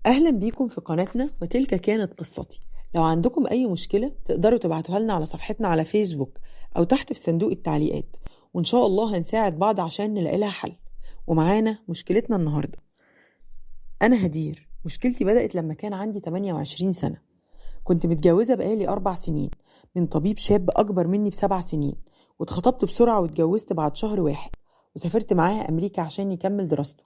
أهلا بيكم في قناتنا وتلك كانت قصتي. لو عندكم أي مشكلة تقدروا تبعتوها لنا على صفحتنا على فيسبوك أو تحت في صندوق التعليقات، وإن شاء الله هنساعد بعض عشان نلاقي لها حل. ومعانا مشكلتنا النهاردة. أنا هدير، مشكلتي بدأت لما كان عندي 28 سنة. كنت متجوزة بقالي 4 سنين من طبيب شاب أكبر مني ب7 سنين، واتخطبت بسرعة واتجوزت بعد شهر واحد، وسافرت معاه أمريكا عشان يكمل دراسته.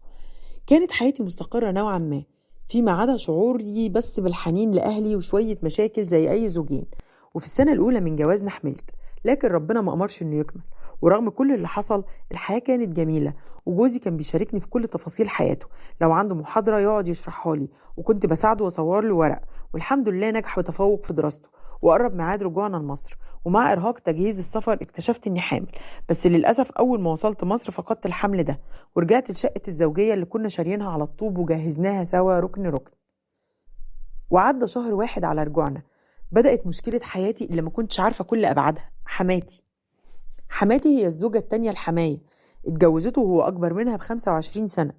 كانت حياتي مستقرة نوعا ما، فيما عدا شعوري بس بالحنين لأهلي وشوية مشاكل زي أي زوجين. وفي السنة الأولى من جوازنا حملت، لكن ربنا ما أمرش إنه يكمل. ورغم كل اللي حصل الحياة كانت جميلة، وجوزي كان بيشاركني في كل تفاصيل حياته. لو عنده محاضرة يقعد يشرحها لي، وكنت بساعده وأصور له ورق. والحمد لله نجح بتفوق في دراسته، وقرب ميعاد رجوعنا لمصر. ومع إرهاق تجهيز السفر اكتشفت إني حامل، بس للأسف أول ما وصلت مصر فقدت الحمل ده، ورجعت لشقة الزوجية اللي كنا شاريينها على الطوب وجهزناها سوا ركن ركن. وعدى شهر واحد على رجوعنا، بدأت مشكلة حياتي اللي ما كنتش عارفة كل أبعادها. حماتي هي الزوجة التانية الحماية، اتجوزته وهو أكبر منها ب25 سنة.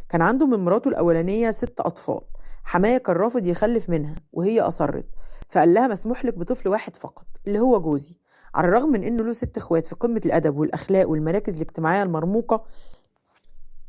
كان عنده من مراته الأولانية 6 أطفال. حماية كان رافض يخلف منها وهي أصرت، فقال لها مسموح لك بطفل واحد فقط اللي هو جوزي. على الرغم من إنه له 6 إخوات في قمة الأدب والأخلاق والمراكز الاجتماعية المرموقة،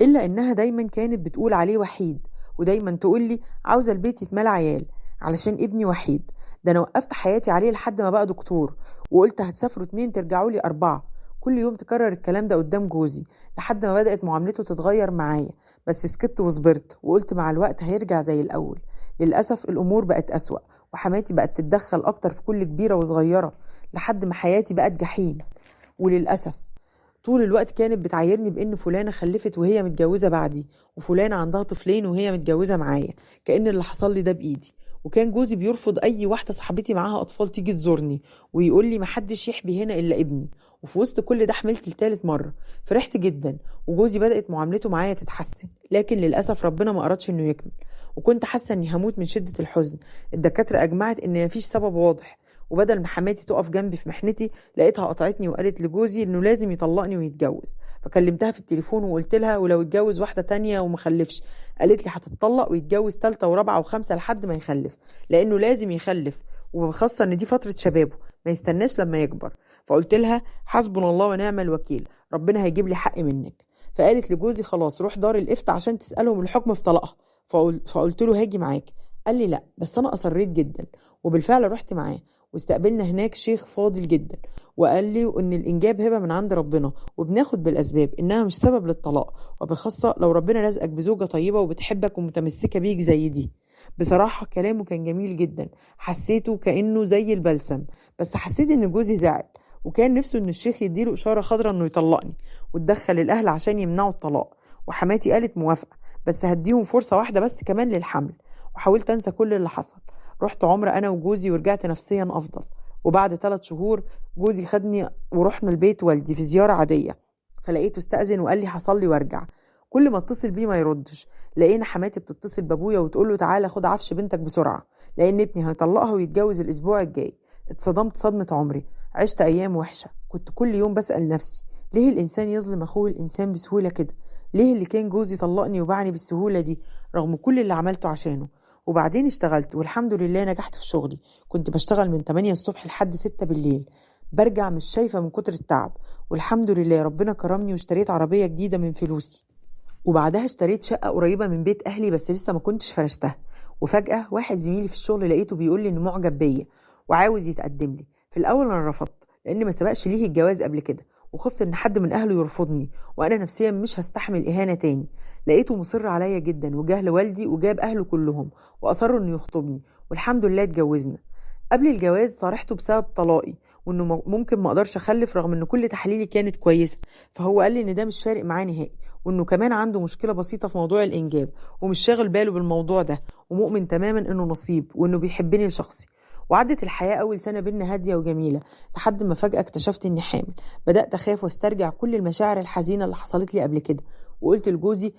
إلا إنها دايما كانت بتقول عليه وحيد، ودايما تقول لي عاوزة البيت يتملى عيال علشان ابني وحيد. ده أنا وقفت حياتي عليه لحد ما بقى دكتور، وقلت هتسافروا 2 ترجعوا لي 4. كل يوم تكرر الكلام ده قدام جوزي لحد ما بدأت معاملته تتغير معايا، بس سكت وصبرت وقلت مع الوقت هيرجع زي الأول. للأسف الأمور بقت أسوأ، وحماتي بقت تتدخل أكتر في كل كبيرة وصغيرة، لحد ما حياتي بقت جحيم. وللأسف طول الوقت كانت بتعايرني بان فلانة خلفت وهي متجوزة بعدي، وفلانة عندها طفلين وهي متجوزة معايا، كأن اللي حصل لي ده بإيدي. وكان جوزي بيرفض اي واحدة صاحبتي معاها اطفال تيجي تزورني، ويقول لي محدش يحبي هنا الا ابني. وفي وسط كل ده حملت لتالت مرة. فرحت جدا، وجوزي بدأت معاملته معايا تتحسن، لكن للأسف ربنا ما أردش انه يكمل. وكنت حاسة اني هموت من شدة الحزن. الدكاترة اجمعت ان مفيش سبب واضح، وبدل ما حماتي تقف جنبي في محنتي لقيتها قطعتني وقالت لجوزي انه لازم يطلقني ويتجوز. فكلمتها في التليفون وقلت لها ولو اتجوز واحدة تانية ومخلفش. قالت لي هتتطلق ويتجوز 3 ورابعة و5 لحد ما يخلف، لانه لازم يخلف، وبخاصة ان دي فترة شبابه ما يستناش لما يكبر. فقلت لها حسبنا الله ونعم الوكيل، ربنا هيجيب لي حق منك. فقالت لجوزي خلاص روح دار الافتاء عشان تسألهم الحكم في طلاقها. فقلت له هاجي معاك. قال لي لا، بس انا اصريت جدا. وبالفعل رحت معاه، واستقبلنا هناك شيخ فاضل جدا، وقال لي ان الانجاب هبه من عند ربنا، وبناخد بالاسباب انها مش سبب للطلاق، وبخاصه لو ربنا رزقك بزوجه طيبه وبتحبك ومتمسكه بيك زي دي. بصراحه كلامه كان جميل جدا، حسيته كانه زي البلسم. بس حسيت ان جوزي زعل، وكان نفسه ان الشيخ يديله اشاره خضراء انه يطلقني، وتدخل الاهل عشان يمنعوا الطلاق. وحماتي قالت موافقه، بس هديهم فرصه واحده بس كمان للحمل. وحاولت انسى كل اللي حصل. رحت عمرة أنا وجوزي ورجعت نفسيا أفضل. وبعد 3 شهور جوزي خدني ورحنا البيت والدي في زيارة عادية، فلقيته استأذن وقال لي حصل وارجع. كل ما اتصل بيه ما يردش. لقينا حماتي بتتصل بابويا وتقول له تعالى خد عفش بنتك بسرعة، لأن ابني هيطلقها ويتجوز الأسبوع الجاي. اتصدمت صدمة عمري. عشت أيام وحشة، كنت كل يوم بسأل نفسي ليه الإنسان يظلم أخوه الإنسان بسهولة كده؟ ليه اللي كان جوزي طلقني وبعني بالسهولة دي رغم كل اللي عملته عشانه؟ وبعدين اشتغلت والحمد لله نجحت في شغلي. كنت بشتغل من 8 الصبح لحد 6 بالليل، برجع مش شايفة من كتر التعب. والحمد لله ربنا كرمني واشتريت عربية جديدة من فلوسي. وبعدها اشتريت شقة قريبة من بيت أهلي بس لسه ما كنتش فرشتها. وفجأة واحد زميلي في الشغل لقيته بيقول لي إنه معجب بيا وعاوز يتقدم لي. في الأول أنا رفضت لأن ما سبقش ليه الجواز قبل كده، وخفت إن حد من أهله يرفضني، وأنا نفسيا مش هستحمل إهانة تاني. لقيته مصر عليا جدا وجاه لوالدي وجاب أهله كلهم وأصروا إنه يخطبني، والحمد لله اتجوزنا. قبل الجواز صارحته بسبب طلاقي، وانه ممكن ما اقدرش اخلف رغم ان كل تحاليلي كانت كويسه. فهو قال لي ان ده مش فارق معاه نهائي، وانه كمان عنده مشكله بسيطه في موضوع الانجاب ومش شاغل باله بالموضوع ده، ومؤمن تماما انه نصيب وانه بيحبني لشخصي. وعدت الحياه اول سنه بينا هاديه وجميله، لحد ما فجاه اكتشفت اني حامل. بدات اخاف واسترجع كل المشاعر الحزينه اللي حصلت لي قبل كده، وقلت لجوزي،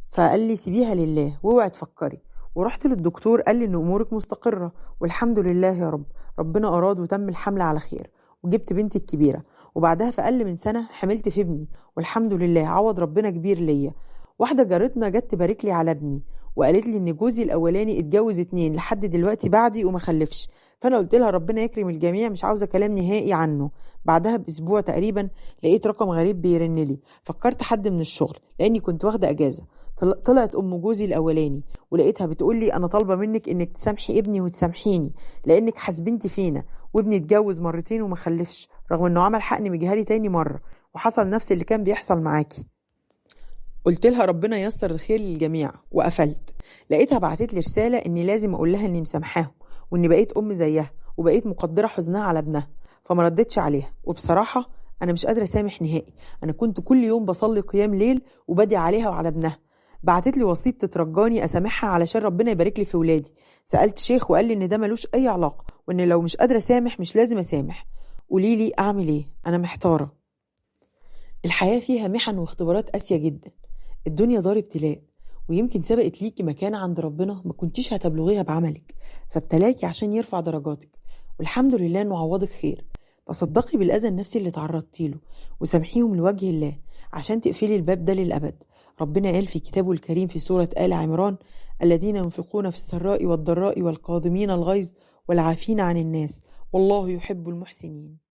فقال لي سيبيها لله واوعي تفكري. ورحت للدكتور قال لي ان امورك مستقرة والحمد لله يا رب. ربنا اراد وتم الحمل على خير، وجبت بنتي الكبيرة. وبعدها في اقل من سنة حملت في ابني، والحمد لله عوض ربنا كبير ليا. واحدة جارتنا جت تبارك لي على ابني، وقالت لي ان جوزي الاولاني اتجوز 2 لحد دلوقتي بعدي وما خلفش. فانا قلت لها ربنا يكرم الجميع، مش عاوزه كلام نهائي عنه. بعدها باسبوع تقريبا لقيت رقم غريب بيرن لي، فكرت حد من الشغل لاني كنت واخده اجازه. طلعت ام جوزي الاولاني، ولقيتها بتقول لي انا طالبه منك انك تسامحي ابني وتسامحيني، لانك حاسبنتي فينا، وابني اتجوز 2 وما خلفش رغم انه عمل حقن مجهري تاني مره، وحصل نفس اللي كان بيحصل معاكي. قلت لها ربنا ييسر الخير للجميع وقفلت. لقيتها بعتت لي رساله اني لازم اقول لها اني مسامحاهم، واني بقيت ام زيها، وبقيت مقدره حزنها على ابنها. فما ردتش عليها، وبصراحه انا مش قادره اسامح نهائي. انا كنت كل يوم بصلي قيام ليل وبدي عليها وعلى ابنها. بعتت لي وسيط تترجاني اسامحها علشان ربنا يبارك لي في ولادي. سالت شيخ وقال لي ان ده ملوش اي علاقه، وان لو مش قادره اسامح مش لازم اسامح. قولي لي اعمل ايه؟ انا محتاره. الحياه فيها محن واختبارات قاسيه جدا. الدنيا دار ابتلاء، ويمكن سبقت ليكي مكانة عند ربنا ما كنتيش هتبلغيها بعملك، فابتلاكي عشان يرفع درجاتك، والحمد لله انه عوضك خير. تصدقي بالأذى النفسي اللي تعرضتي له، وسامحيهم لوجه الله عشان تقفلي الباب ده للأبد. ربنا قال في كتابه الكريم في سورة آل عمران: الذين ينفقون في السراء والضراء والكاظمين الغيظ والعافين عن الناس والله يحب المحسنين.